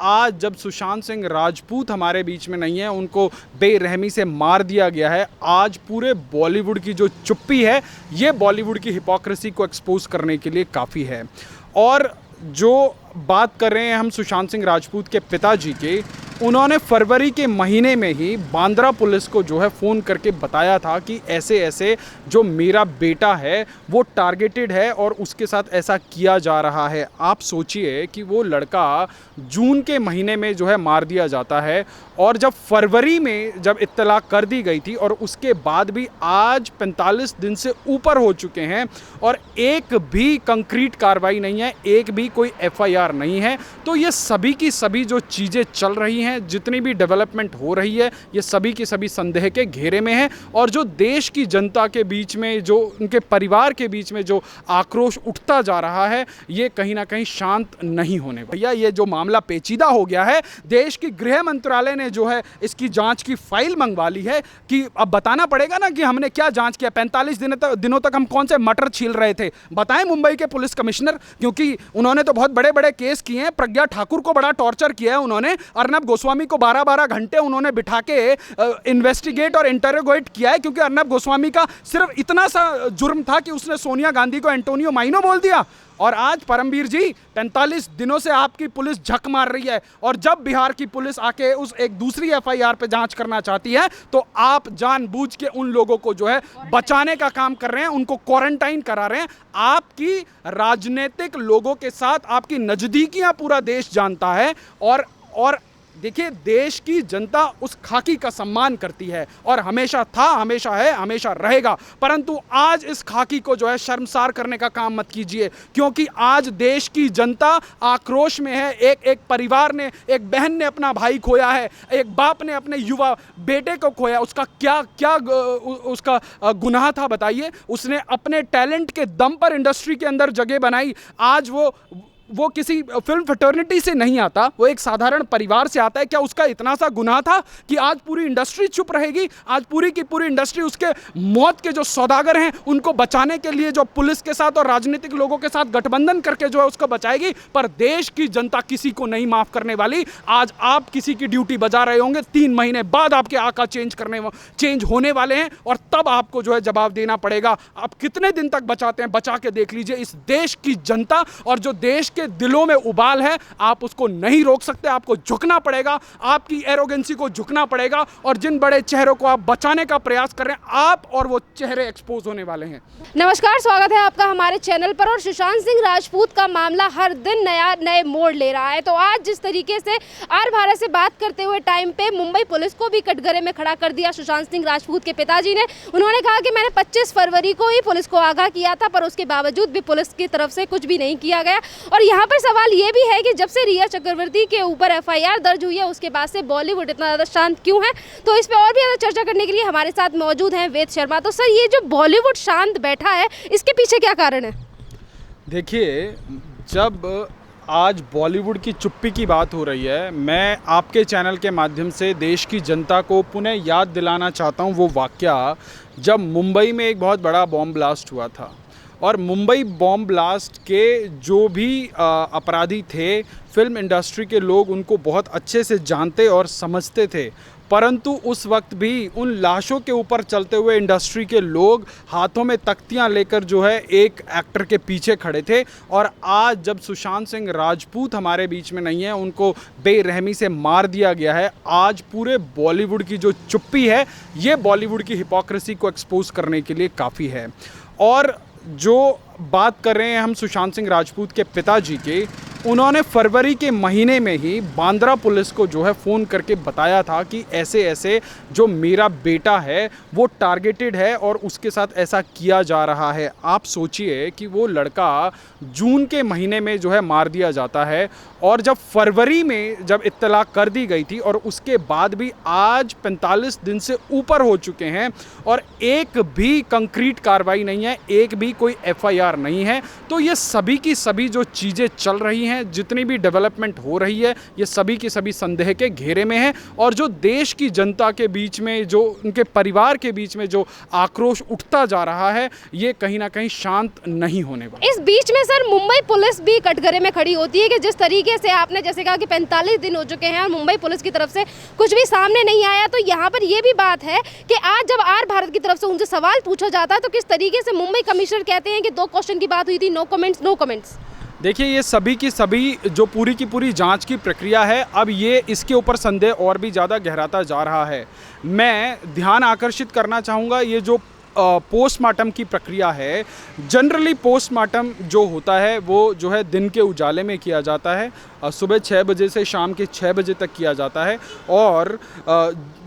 आज जब सुशांत सिंह राजपूत हमारे बीच में नहीं है, उनको बेरहमी से मार दिया गया है, आज पूरे बॉलीवुड की जो चुप्पी है ये बॉलीवुड की हिपोक्रेसी को एक्सपोज करने के लिए काफ़ी है। और जो बात कर रहे हैं हम सुशांत सिंह राजपूत के पिताजी के, उन्होंने फरवरी के महीने में ही बांद्रा पुलिस को जो है फ़ोन करके बताया था कि ऐसे ऐसे जो मेरा बेटा है वो टारगेटेड है और उसके साथ ऐसा किया जा रहा है। आप सोचिए कि वो लड़का जून के महीने में जो है मार दिया जाता है, और जब फरवरी में जब इत्तला कर दी गई थी और उसके बाद भी आज 45 दिन से ऊपर हो चुके हैं और एक भी कंक्रीट कार्रवाई नहीं है, एक भी कोई एफआईआर नहीं है। तो ये सभी की सभी जो चीज़ें चल रही हैं, जितनी भी डेवलपमेंट हो रही है, ये सभी की सभी संदेह के घेरे में है। और जो देश की जनता के बीच में, जो उनके परिवार के बीच में जो आक्रोश उठता जा रहा है, ये कहीं ना कहीं शांत नहीं होने वाला। भैया ये जो मामला पेचीदा हो गया है, देश की गृह मंत्रालय ने जो है इसकी जांच की फाइल मंगवा ली है कि अब बताना पड़ेगा ना कि हमने क्या जांच किया। 45 दिनों तक हम कौन से मटर छील रहे थे, बताएं मुंबई के पुलिस कमिश्नर, क्योंकि उन्होंने तो बहुत बड़े बड़े केस किए हैं। प्रज्ञा ठाकुर को बड़ा टॉर्चर किया है उन्होंने, अर्नब गोस्वामी को 12-12 घंटे उन्होंने बिठा के इन्वेस्टिगेट और इंटरोगेट किया है, क्योंकि अर्नब गोस्वामी का सिर्फ इतना सा जुर्म था कि उसने सोनिया गांधी को एंटोनियो माइनो बोल दिया। और आज परमवीर जी 45 दिनों से आपकी पुलिस झक मार रही है, और जब बिहार की पुलिस आके उस एक दूसरी एफआईआर पे जांच करना चाहती है तो आप जानबूझ के उन लोगों को जो है बचाने का काम कर रहे हैं, उनको क्वारंटाइन करा रहे हैं। आपकी राजनीतिक लोगों के साथ आपकी नजदीकियां पूरा देश जानता है। और देखिए, देश की जनता उस खाकी का सम्मान करती है और हमेशा था, हमेशा है, हमेशा रहेगा। परंतु आज इस खाकी को जो है शर्मसार करने का काम मत कीजिए, क्योंकि आज देश की जनता आक्रोश में है। एक परिवार ने, एक बहन ने अपना भाई खोया है, एक बाप ने अपने युवा बेटे को खोया। उसका क्या उसका गुनाह था बताइए? उसने अपने टैलेंट के दम पर इंडस्ट्री के अंदर जगह बनाई। आज वो किसी फिल्म फ्रेटर्निटी से नहीं आता, वो एक साधारण परिवार से आता है। क्या उसका इतना सा गुनाह था कि आज पूरी इंडस्ट्री चुप रहेगी? आज पूरी की पूरी इंडस्ट्री उसके मौत के जो सौदागर हैं उनको बचाने के लिए जो पुलिस के साथ और राजनीतिक लोगों के साथ गठबंधन करके जो है उसको बचाएगी। पर देश की जनता किसी को नहीं माफ करने वाली। आज आप किसी की ड्यूटी बजा रहे होंगे, 3 महीने बाद आपके आका चेंज होने वाले हैं, और तब आपको जो है जवाब देना पड़ेगा। आप कितने दिन तक बचाते हैं, बचा के देख लीजिए। इस देश की जनता और जो देश के दिलों में उबाल है, आप उसको नहीं रोक सकते। आपको झुकना पड़ेगा, आपकी एरोगेंसी को झुकना पड़ेगा, और जिन बड़े चेहरों को आप बचाने का प्रयास कर रहे हैं, आप और वो चेहरे एक्सपोज होने वाले हैं। नमस्कार, स्वागत है आपका हमारे चैनल पर। और सुशांत सिंह राजपूत का मामला हर दिन नए मोड़ ले रहा है। तो आज जिस तरीके से आर भारत से बात करते हुए टाइम पे मुंबई पुलिस को भी कटघरे में खड़ा कर दिया सुशांत सिंह राजपूत के पिताजी ने। उन्होंने कहा कि मैंने 25 फरवरी को ही पुलिस को आगाह किया था, पर उसके बावजूद भी पुलिस की तरफ से कुछ भी नहीं किया गया। और यहाँ पर सवाल ये भी है कि जब से रिया चक्रवर्ती के ऊपर एफआईआर दर्ज हुई है, उसके बाद से बॉलीवुड इतना ज़्यादा शांत क्यों है? तो इस पे और भी ज़्यादा चर्चा करने के लिए हमारे साथ मौजूद हैं वेद शर्मा। तो सर, ये जो बॉलीवुड शांत बैठा है, इसके पीछे क्या कारण है? देखिए, जब आज बॉलीवुड की चुप्पी की बात हो रही है, मैं आपके चैनल के माध्यम से देश की जनता को पुनः याद दिलाना चाहता हूँ वो वाक़या जब मुंबई में एक बहुत बड़ा बॉम्ब ब्लास्ट हुआ था। और मुंबई बॉम्ब ब्लास्ट के जो भी अपराधी थे, फिल्म इंडस्ट्री के लोग उनको बहुत अच्छे से जानते और समझते थे। परंतु उस वक्त भी उन लाशों के ऊपर चलते हुए इंडस्ट्री के लोग हाथों में तख्तियां लेकर जो है एक एक्टर के पीछे खड़े थे। और आज जब सुशांत सिंह राजपूत हमारे बीच में नहीं है, उनको बेरहमी से मार दिया गया है, आज पूरे बॉलीवुड की जो चुप्पी है ये बॉलीवुड की हिपोक्रेसी को एक्सपोज करने के लिए काफ़ी है। और जो बात कर रहे हैं हम सुशांत सिंह राजपूत के पिताजी के, उन्होंने फरवरी के महीने में ही बांद्रा पुलिस को जो है फ़ोन करके बताया था कि ऐसे ऐसे जो मेरा बेटा है वो टारगेटेड है और उसके साथ ऐसा किया जा रहा है। आप सोचिए कि वो लड़का जून के महीने में जो है मार दिया जाता है, और जब फरवरी में जब इत्तला कर दी गई थी और उसके बाद भी आज 45 दिन से ऊपर हो चुके हैं और एक भी कंक्रीट कार्रवाई नहीं है, एक भी कोई एफआईआर नहीं है। तो ये सभी की सभी जो चीज़ें चल रही हैं, जितनी भी डेवलपमेंट हो रही है, ये सभी की सभी संदेह के घेरे में है। और जो देश की जनता के बीच में, जो उनके परिवार के बीच में जो आक्रोश उठता जा रहा है, ये कहीं ना कहीं शांत नहीं होने वाला। इस बीच में सर मुंबई पुलिस भी कटघरे में खड़ी होती है कि जिस तरीके तरीके से आपने जैसे कहा कि 45 दिन हो चुके हैं और मुंबई पुलिस की तरफ से कुछ भी सामने नहीं आया, तो यहाँ पर ये भी बात है कि आज जब आर भारत की तरफ से उनसे सवाल पूछा जाता है तो किस तरीके से मुंबई कमिश्नर कहते हैं कि 2 क्वेश्चन की बात हुई थी, नो कमेंट्स नो कमेंट्स। देखिए, ये सभी की सभी जो पूरी की पूरी जांच की प्रक्रिया है, अब ये इसके ऊपर संदेह और भी ज़्यादा गहराता जा रहा है। मैं ध्यान आकर्षित करना चाहूँगा, ये जो पोस्टमार्टम की प्रक्रिया है, जनरली पोस्टमार्टम जो होता है वो जो है दिन के उजाले में किया जाता है, सुबह 6 बजे से शाम के 6 बजे तक किया जाता है, और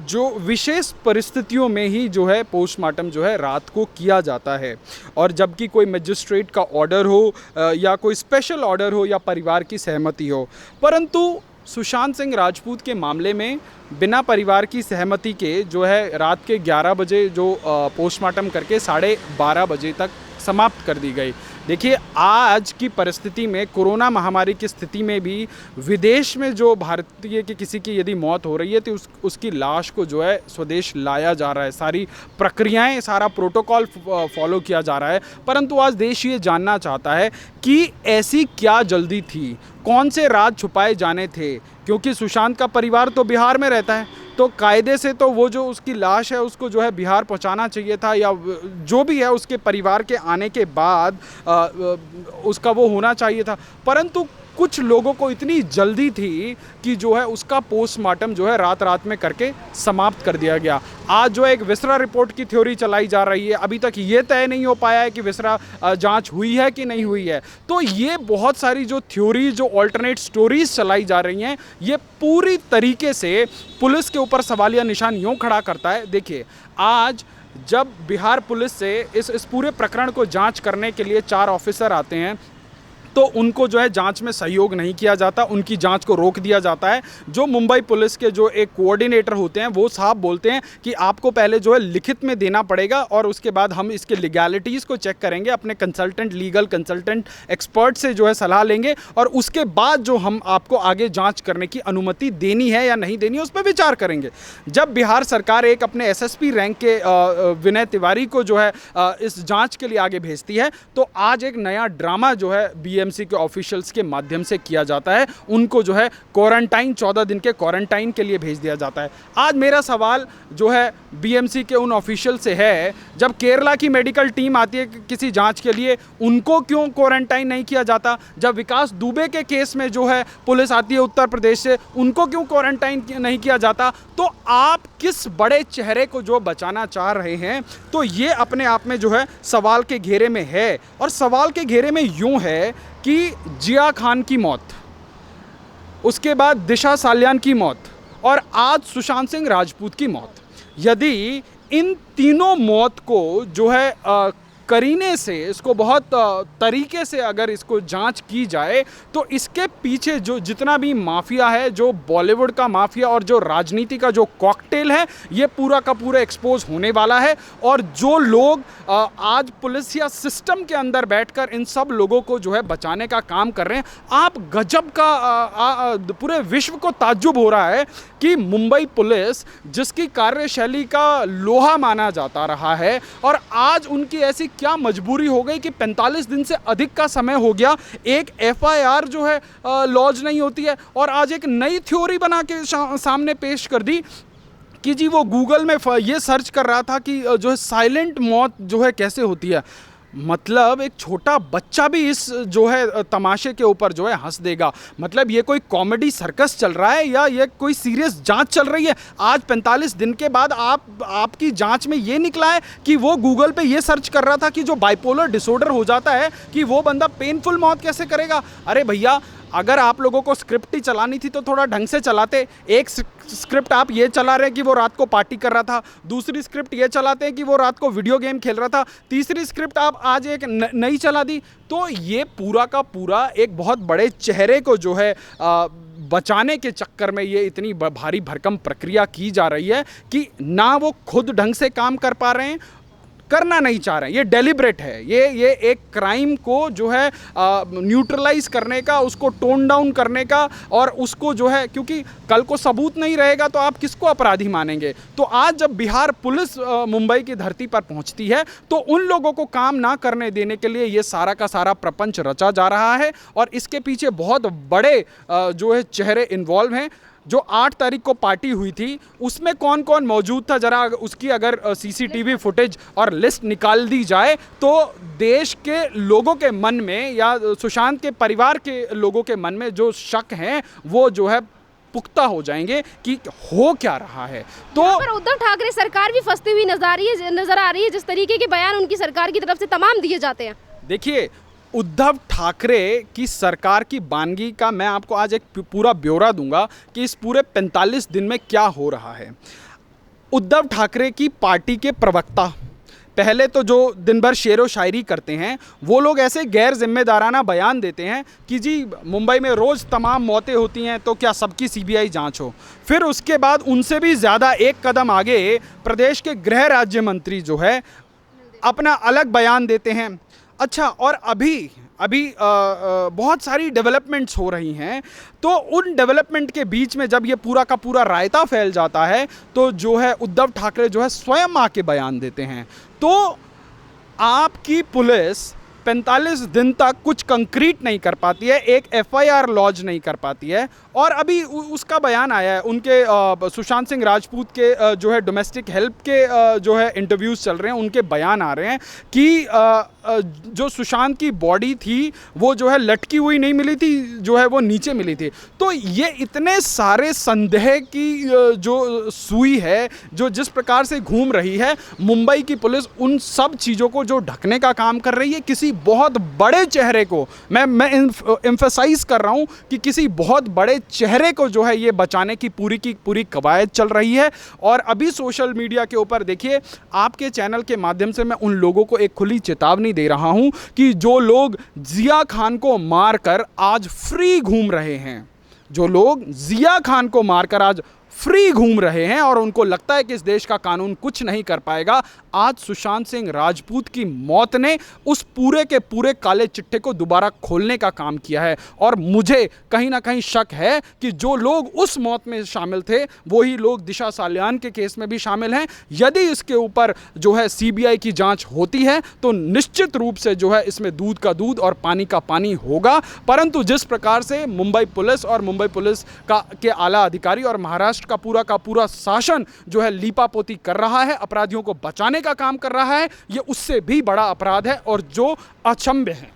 जो विशेष परिस्थितियों में ही जो है पोस्टमार्टम जो है रात को किया जाता है। और जबकि कोई मजिस्ट्रेट का ऑर्डर हो या कोई स्पेशल ऑर्डर हो या परिवार की सहमति हो, परंतु सुशांत सिंह राजपूत के मामले में बिना परिवार की सहमति के जो है रात के 11 बजे जो पोस्टमार्टम करके 12:30 बजे तक समाप्त कर दी गई। देखिए, आज की परिस्थिति में, कोरोना महामारी की स्थिति में भी विदेश में जो भारतीय की किसी की यदि मौत हो रही है तो उसकी लाश को जो है स्वदेश लाया जा रहा है, सारी प्रक्रियाएं, सारा प्रोटोकॉल फॉलो किया जा रहा है। परंतु आज देश ये जानना चाहता है कि ऐसी क्या जल्दी थी, कौन से राज छुपाए जाने थे, क्योंकि सुशांत का परिवार तो बिहार में रहता है, तो कायदे से तो वो जो उसकी लाश है उसको जो है बिहार पहुंचाना चाहिए था, या जो भी है उसके परिवार के आने के बाद उसका वो होना चाहिए था। परंतु कुछ लोगों को इतनी जल्दी थी कि जो है उसका पोस्टमार्टम जो है रात रात में करके समाप्त कर दिया गया। आज जो एक विसरा रिपोर्ट की थ्योरी चलाई जा रही है, अभी तक ये तय नहीं हो पाया है कि विसरा जांच हुई है कि नहीं हुई है। तो ये बहुत सारी जो थ्योरी, जो ऑल्टरनेट स्टोरीज चलाई जा रही हैं, ये पूरी तरीके से पुलिस के ऊपर सवालिया निशान यूँ खड़ा करता है। देखिए, आज जब बिहार पुलिस से इस पूरे प्रकरण को जांच करने के लिए 4 ऑफिसर आते हैं तो उनको जो है जांच में सहयोग नहीं किया जाता, उनकी जांच को रोक दिया जाता है। जो मुंबई पुलिस के जो एक कोऑर्डिनेटर होते हैं वो साहब बोलते हैं कि आपको पहले जो है लिखित में देना पड़ेगा और उसके बाद हम इसके लीगैलिटीज़ को चेक करेंगे, अपने कंसल्टेंट, लीगल कंसल्टेंट एक्सपर्ट से जो है सलाह लेंगे और उसके बाद जो हम आपको आगे जाँच करने की अनुमति देनी है या नहीं देनी है उस पर विचार करेंगे। जब बिहार सरकार एक अपने SSP रैंक के विनय तिवारी को जो है इस जाँच के लिए आगे भेजती है, तो आज एक नया ड्रामा जो है BMC के ऑफिशियल्स के माध्यम से किया जाता है। उनको जो है क्वारंटाइन, 14 दिन के क्वारंटाइन के लिए भेज दिया जाता है। आज मेरा सवाल जो है BMC के उन ऑफिशियल से है, जब केरला की मेडिकल टीम आती है किसी जांच के लिए, उनको क्यों क्वारंटाइन नहीं किया जाता? जब विकास दुबे के केस में जो है पुलिस आती है उत्तर प्रदेश से, उनको क्यों क्वारंटाइन नहीं किया जाता? तो आप किस बड़े चेहरे को जो बचाना चाह रहे हैं, तो ये अपने आप में जो है सवाल के घेरे में है। और सवाल के घेरे में यूं है कि जिया खान की मौत, उसके बाद दिशा सालियान की मौत और आज सुशांत सिंह राजपूत की मौत, यदि इन तीनों मौत को जो है करीने से, इसको बहुत तरीके से अगर इसको जांच की जाए तो इसके पीछे जो जितना भी माफिया है, जो बॉलीवुड का माफिया और जो राजनीति का जो कॉकटेल है, ये पूरा का पूरा एक्सपोज होने वाला है। और जो लोग आज पुलिस या सिस्टम के अंदर बैठकर इन सब लोगों को जो है बचाने का काम कर रहे हैं, आप गजब का पूरे विश्व को ताज्जुब हो रहा है कि मुंबई पुलिस, जिसकी कार्यशैली का लोहा माना जाता रहा है, और आज उनकी ऐसी क्या मजबूरी हो गई कि 45 दिन से अधिक का समय हो गया, एक FIR जो है लॉन्च नहीं होती है, और आज एक नई थ्योरी बना के सामने पेश कर दी कि जी वो गूगल में ये सर्च कर रहा था कि जो है साइलेंट मौत जो है कैसे होती है। मतलब एक छोटा बच्चा भी इस जो है तमाशे के ऊपर जो है हंस देगा। मतलब ये कोई कॉमेडी सर्कस चल रहा है या ये कोई सीरियस जांच चल रही है? आज 45 दिन के बाद आपकी जांच में ये निकला है कि वो गूगल पे ये सर्च कर रहा था कि जो बाइपोलर डिसऑर्डर हो जाता है कि वो बंदा पेनफुल मौत कैसे करेगा। अरे भैया, अगर आप लोगों को स्क्रिप्ट ही चलानी थी तो थोड़ा ढंग से चलाते। एक स्क्रिप्ट आप ये चला रहे हैं कि वो रात को पार्टी कर रहा था, दूसरी स्क्रिप्ट ये चलाते हैं कि वो रात को वीडियो गेम खेल रहा था, तीसरी स्क्रिप्ट आप आज एक नई चला दी। तो ये पूरा का पूरा एक बहुत बड़े चेहरे को जो है बचाने के चक्कर में ये इतनी भारी भरकम प्रक्रिया की जा रही है कि ना वो खुद ढंग से काम कर पा रहे हैं, करना नहीं चाह रहे हैं। ये डेलिब्रेट है, ये एक क्राइम को जो है न्यूट्रलाइज करने का, उसको टोन डाउन करने का, और उसको जो है, क्योंकि कल को सबूत नहीं रहेगा तो आप किसको अपराधी मानेंगे। तो आज जब बिहार पुलिस मुंबई की धरती पर पहुंचती है तो उन लोगों को काम ना करने देने के लिए ये सारा का सारा प्रपंच रचा जा रहा है, और इसके पीछे बहुत बड़े जो है चेहरे इन्वॉल्व हैं। जो 8 तारीख को पार्टी हुई थी उसमें कौन कौन मौजूद था, जरा उसकी अगर सीसीटीवी फुटेज और लिस्ट निकाल दी जाए तो देश के लोगों के मन में या सुशांत के परिवार के लोगों के मन में जो शक हैं वो जो है पुख्ता हो जाएंगे कि हो क्या रहा है। तो पर उद्धव ठाकरे सरकार भी फंसती हुई नजर आ रही है, जिस तरीके के बयान उनकी सरकार की तरफ से तमाम दिए जाते हैं। देखिए, उद्धव ठाकरे की सरकार की बानगी का मैं आपको आज एक पूरा ब्यौरा दूंगा कि इस पूरे 45 दिन में क्या हो रहा है। उद्धव ठाकरे की पार्टी के प्रवक्ता पहले तो जो दिन भर शेरो शायरी करते हैं वो लोग ऐसे गैर जिम्मेदाराना बयान देते हैं कि जी मुंबई में रोज़ तमाम मौतें होती हैं तो क्या सबकी सीबीआई जांच हो। फिर उसके बाद उनसे भी ज़्यादा एक कदम आगे प्रदेश के गृह राज्य मंत्री जो है अपना अलग बयान देते हैं। अच्छा, और अभी बहुत सारी डेवलपमेंट्स हो रही हैं, तो उन डेवलपमेंट के बीच में जब ये पूरा का पूरा रायता फैल जाता है तो जो है उद्धव ठाकरे जो है स्वयं आके बयान देते हैं। तो आपकी पुलिस 45 दिन तक कुछ कंक्रीट नहीं कर पाती है, एक एफआईआर लॉन्च नहीं कर पाती है, और अभी उसका बयान आया है उनके सुशांत सिंह राजपूत के जो है डोमेस्टिक हेल्प के जो है इंटरव्यूज़ चल रहे हैं, उनके बयान आ रहे हैं कि जो सुशांत की बॉडी थी वो जो है लटकी हुई नहीं मिली थी, जो है वो नीचे मिली थी। तो ये इतने सारे संदेह की जो सुई है जो जिस प्रकार से घूम रही है, मुंबई की पुलिस उन सब चीज़ों को जो ढकने का काम कर रही है, किसी बहुत बड़े चेहरे को मैं एम्फसाइज कर रहा हूँ कि किसी बहुत बड़े चेहरे को जो है ये बचाने की पूरी कवायद चल रही है। और अभी सोशल मीडिया के ऊपर देखिए, आपके चैनल के माध्यम से मैं उन लोगों को एक खुली चेतावनी दे रहा हूं कि जो लोग जिया खान को मारकर आज फ्री घूम रहे हैं, जो लोग जिया खान को मारकर आज फ्री घूम रहे हैं और उनको लगता है कि इस देश का कानून कुछ नहीं कर पाएगा, आज सुशांत सिंह राजपूत की मौत ने उस पूरे के पूरे काले चिट्ठे को दोबारा खोलने का काम किया है। और मुझे कहीं ना कहीं शक है कि जो लोग उस मौत में शामिल थे वही लोग दिशा सालियान के केस में भी शामिल हैं। यदि इसके ऊपर जो है सीबीआई की जांच होती है तो निश्चित रूप से जो है इसमें दूध का दूध और पानी का पानी होगा। परंतु जिस प्रकार से मुंबई पुलिस और मुंबई पुलिस के आला अधिकारी और महाराष्ट्र का पूरा शासन जो है लीपापोती कर रहा है, अपराधियों को बचाने का काम कर रहा है, ये उससे भी बड़ा अपराध है और जो अचंभे है।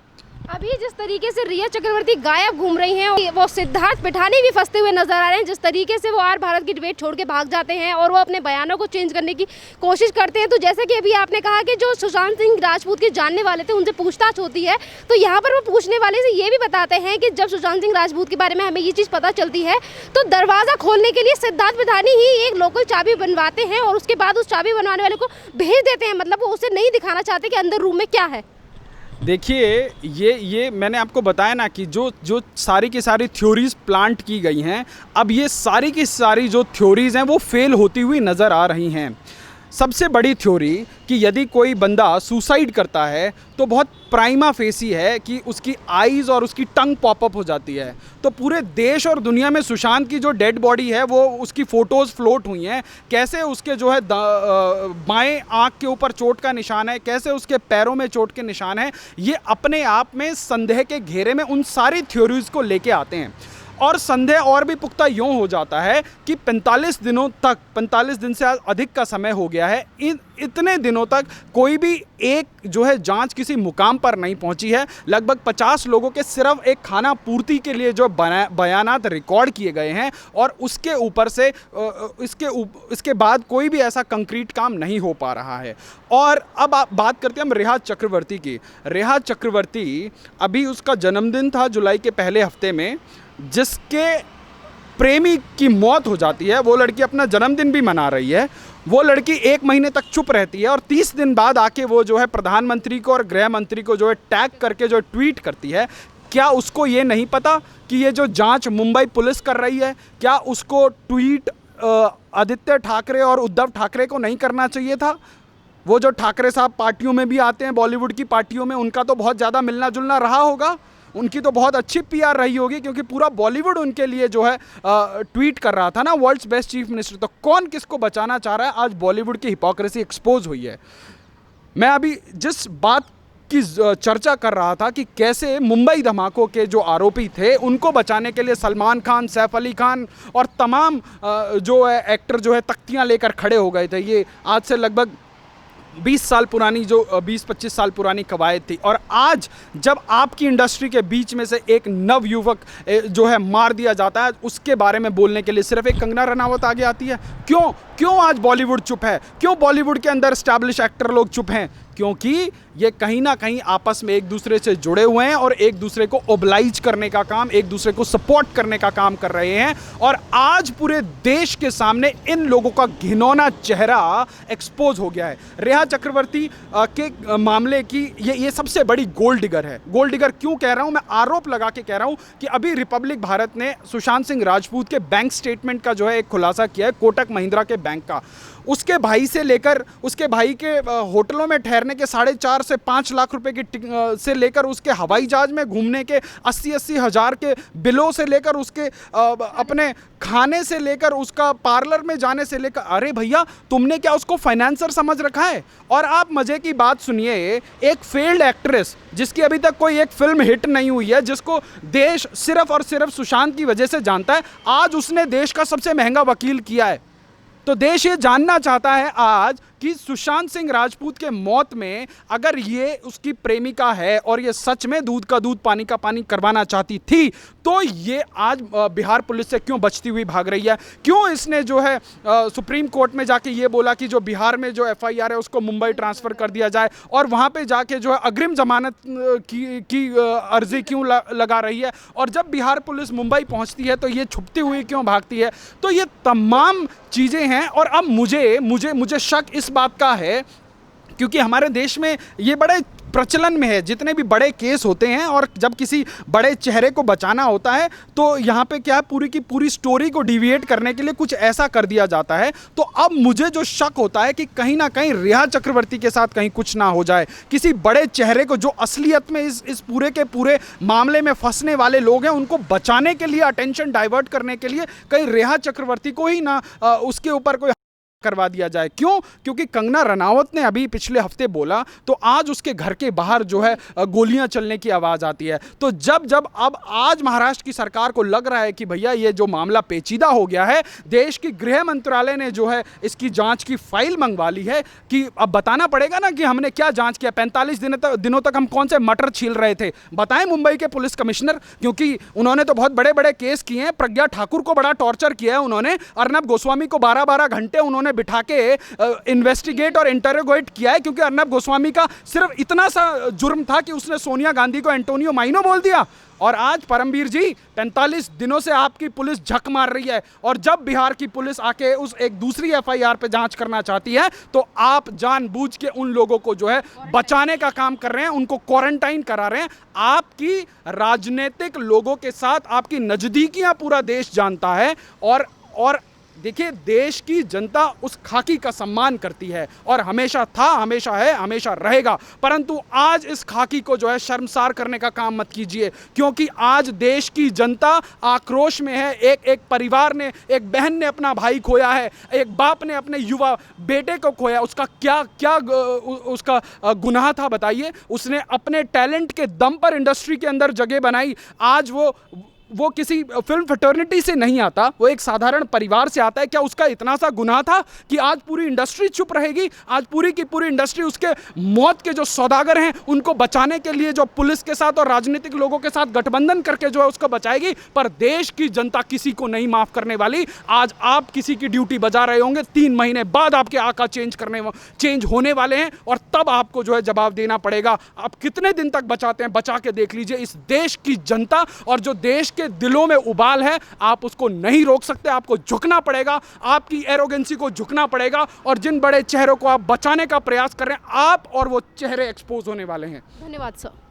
अभी जिस तरीके से रिया चक्रवर्ती गायब घूम रही हैं, वो सिद्धार्थ पिठानी भी फंसते हुए नजर आ रहे हैं। जिस तरीके से वो आर भारत की डिबेट छोड़ के भाग जाते हैं और वो अपने बयानों को चेंज करने की कोशिश करते हैं। तो जैसे कि अभी आपने कहा कि जो सुशांत सिंह राजपूत के जानने वाले थे उनसे पूछताछ होती है, तो यहाँ पर वो पूछने वाले से ये भी बताते हैं कि जब सुशांत सिंह राजपूत के बारे में हमें ये चीज़ पता चलती है तो दरवाज़ा खोलने के लिए सिद्धार्थ पिठानी ही एक लोकल चाबी बनवाते हैं और उसके बाद उस चाबी बनवाने वाले को भेज देते हैं। मतलब वो उसे नहीं दिखाना चाहते कि अंदर रूम में क्या है। देखिए, ये मैंने आपको बताया ना कि जो सारी की सारी थ्योरीज प्लांट की गई हैं, अब ये सारी की सारी जो थ्योरीज हैं वो फेल होती हुई नज़र आ रही हैं। सबसे बड़ी थ्योरी कि यदि कोई बंदा सुसाइड करता है तो बहुत प्राइमा फेसी है कि उसकी आईज़ और उसकी टंग पॉपअप हो जाती है। तो पूरे देश और दुनिया में सुशांत की जो डेड बॉडी है वो उसकी फ़ोटोज़ फ्लोट हुई हैं, कैसे उसके जो है बाएं आँख के ऊपर चोट का निशान है, कैसे उसके पैरों में चोट के निशान है, ये अपने आप में संदेह के घेरे में उन सारी थ्योरीज़ को लेके आते हैं। और संदेह और भी पुख्ता यूँ हो जाता है कि 45 दिनों तक, 45 दिन से अधिक का समय हो गया है, इतने दिनों तक कोई भी एक जो है जांच किसी मुकाम पर नहीं पहुंची है। लगभग 50 लोगों के सिर्फ एक खाना पूर्ति के लिए जो बयानात रिकॉर्ड किए गए हैं और उसके ऊपर से इसके बाद कोई भी ऐसा कंक्रीट काम नहीं हो पा रहा है। और अब आप बात करते हैं हम रेहा चक्रवर्ती की। रेहा चक्रवर्ती, अभी उसका जन्मदिन था जुलाई के पहले हफ्ते में, जिसके प्रेमी की मौत हो जाती है। वो लड़की अपना जन्मदिन भी मना रही है, वो लड़की 1 महीने तक चुप रहती है और 30 दिन बाद आके वो जो है प्रधानमंत्री को और गृह मंत्री को जो है टैग करके जो ट्वीट करती है। क्या उसको ये नहीं पता कि ये जो जांच मुंबई पुलिस कर रही है, क्या उसको ट्वीट आदित्य ठाकरे और उद्धव ठाकरे को नहीं करना चाहिए था? वो जो ठाकरे साहब पार्टियों में भी आते हैं, बॉलीवुड की पार्टियों में, उनका तो बहुत ज़्यादा मिलना जुलना रहा होगा, उनकी तो बहुत अच्छी पीआर रही होगी, क्योंकि पूरा बॉलीवुड उनके लिए जो है ट्वीट कर रहा था ना, वर्ल्ड्स बेस्ट चीफ मिनिस्टर। तो कौन किसको बचाना चाह रहा है? आज बॉलीवुड की हिपोक्रेसी एक्सपोज हुई है। मैं अभी जिस बात की चर्चा कर रहा था कि कैसे मुंबई धमाकों के जो आरोपी थे उनको बचाने के लिए सलमान खान, सैफ अली खान और तमाम जो है एक्टर जो है तख्तियां लेकर खड़े हो गए थे। ये आज से लगभग 20 साल पुरानी, जो 20-25 साल पुरानी कवायद थी। और आज जब आपकी इंडस्ट्री के बीच में से एक नव युवक जो है मार दिया जाता है, उसके बारे में बोलने के लिए सिर्फ एक कंगना रनावत आगे आती है। क्यों आज बॉलीवुड चुप है? क्यों बॉलीवुड के अंदर एस्टैब्लिश एक्टर लोग चुप हैं? क्योंकि ये कहीं ना कहीं आपस में एक दूसरे से जुड़े हुए हैं और एक दूसरे को ओबलाइज करने का काम, एक दूसरे को सपोर्ट करने का काम कर रहे हैं। और आज पूरे देश के सामने इन लोगों का घिनौना चेहरा एक्सपोज हो गया है। रेहा चक्रवर्ती के मामले की ये सबसे बड़ी गोल्ड डिगर है। गोल्ड डिगर क्यों कह रहा हूं? मैं आरोप लगा के कह रहा हूं कि अभी रिपब्लिक भारत ने सुशांत सिंह राजपूत के बैंक स्टेटमेंट का जो है एक खुलासा किया है, कोटक महिंद्रा के बैंक का। उसके भाई से लेकर, उसके भाई के होटलों में ठहरने के 4.5 से 5 लाख रुपए की से लेकर, उसके हवाई जहाज में घूमने के 80-80 हज़ार के बिलों से लेकर, उसके अपने खाने से लेकर, उसका पार्लर में जाने से लेकर, अरे भैया तुमने क्या उसको फाइनेंसर समझ रखा है? और आप मजे की बात सुनिए, एक फेल्ड एक्ट्रेस जिसकी अभी तक कोई एक फिल्म हिट नहीं हुई है, जिसको देश सिर्फ और सिर्फ सुशांत की वजह से जानता है, आज उसने देश का सबसे महंगा वकील किया है। तो देश ये जानना चाहता है आज कि सुशांत सिंह राजपूत के मौत में अगर ये उसकी प्रेमिका है और ये सच में दूध का दूध पानी का पानी करवाना चाहती थी, तो ये आज बिहार पुलिस से क्यों बचती हुई भाग रही है? क्यों इसने जो है सुप्रीम कोर्ट में जाके ये बोला कि जो बिहार में जो एफआईआर है उसको मुंबई ट्रांसफ़र कर दिया जाए, और वहाँ पे जाके जो है अग्रिम जमानत की अर्जी क्यों लगा रही है? और जब बिहार पुलिस मुंबई पहुँचती है तो ये छुपती हुई क्यों भागती है? तो ये तमाम चीज़ें हैं। और अब मुझे शक इस बात का है, क्योंकि हमारे देश में ये बड़े प्रचलन में है, जितने भी बड़े केस होते हैं और जब किसी बड़े चेहरे को बचाना होता है तो यहाँ पे क्या पूरी की पूरी स्टोरी को डिविएट करने के लिए कुछ ऐसा कर दिया जाता है। तो अब मुझे जो शक होता है कि कहीं ना कहीं रेहा चक्रवर्ती के साथ कहीं कुछ ना हो जाए, किसी बड़े चेहरे को जो असलियत में इस पूरे के पूरे मामले में फंसने वाले लोग हैं उनको बचाने के लिए, अटेंशन डाइवर्ट करने के लिए कहीं रेहा चक्रवर्ती को ही ना उसके ऊपर कोई करवा दिया जाए। क्यों? क्योंकि कंगना रनावत ने अभी पिछले हफ्ते बोला तो आज उसके घर के बाहर जो है गोलियां चलने की आवाज़ आती है। तो जब अब आज महाराष्ट्र की सरकार को लग रहा है कि भैया ये जो मामला पेचीदा हो गया है, देश की गृह मंत्रालय ने जो है इसकी जांच की फाइल मंगवा ली है कि अब बताना पड़ेगा ना कि हमने क्या जांच किया, 45 दिनों तक हम कौन से मटर छील रहे थे, बताएं मुंबई के पुलिस कमिश्नर, क्योंकि उन्होंने तो बहुत बड़े बड़े केस किए हैं। प्रज्ञा ठाकुर को बड़ा टॉर्चर किया है उन्होंने, अर्नब गोस्वामी को 12-12 घंटे उन्होंने बिठा के इन्वेस्टिगेट और इंटरोगेट किया है, क्योंकि अर्नब गोस्वामी का सिर्फ इतना सा जुर्म था कि उसने सोनिया गांधी को एंटोनियो माइनो बोल दिया। और आज परमवीर जी 45 दिनों से आपकी पुलिस झक मार रही है, और जब बिहार की पुलिस आके उस एक दूसरी एफआईआर पे जांच करना चाहती है तो आप जानबूझ के उन लोगों को जो है बचाने का काम कर रहे हैं, उनको क्वारंटाइन करा रहे हैं। आपकी राजनीतिक लोगों के साथ आपकी नजदीकियां पूरा देश जानता है। और देखिए, देश की जनता उस खाकी का सम्मान करती है और हमेशा था, हमेशा है, हमेशा रहेगा। परंतु आज इस खाकी को जो है शर्मसार करने का काम मत कीजिए, क्योंकि आज देश की जनता आक्रोश में है। एक परिवार ने, एक बहन ने अपना भाई खोया है, एक बाप ने अपने युवा बेटे को खोया। उसका क्या उसका गुनाह था बताइए? उसने अपने टैलेंट के दम पर इंडस्ट्री के अंदर जगह बनाई। आज वो किसी फिल्म फ्रेटर्निटी से नहीं आता, वो एक साधारण परिवार से आता है। क्या उसका इतना सा गुनाह था कि आज पूरी इंडस्ट्री चुप रहेगी? आज पूरी की पूरी इंडस्ट्री उसके मौत के जो सौदागर हैं उनको बचाने के लिए जो पुलिस के साथ और राजनीतिक लोगों के साथ गठबंधन करके जो है उसको बचाएगी, पर देश की जनता किसी को नहीं माफ करने वाली। आज आप किसी की ड्यूटी बजा रहे होंगे, 3 महीने बाद आपके आका चेंज होने वाले हैं और तब आपको जो है जवाब देना पड़ेगा। आप कितने दिन तक बचाते हैं, बचा के देख लीजिए। इस देश की जनता और जो देश के दिलों में उबाल है, आप उसको नहीं रोक सकते। आपको झुकना पड़ेगा, आपकी एरोगेंसी को झुकना पड़ेगा, और जिन बड़े चेहरों को आप बचाने का प्रयास कर रहे हैं, आप और वो चेहरे एक्सपोज होने वाले हैं। धन्यवाद सर।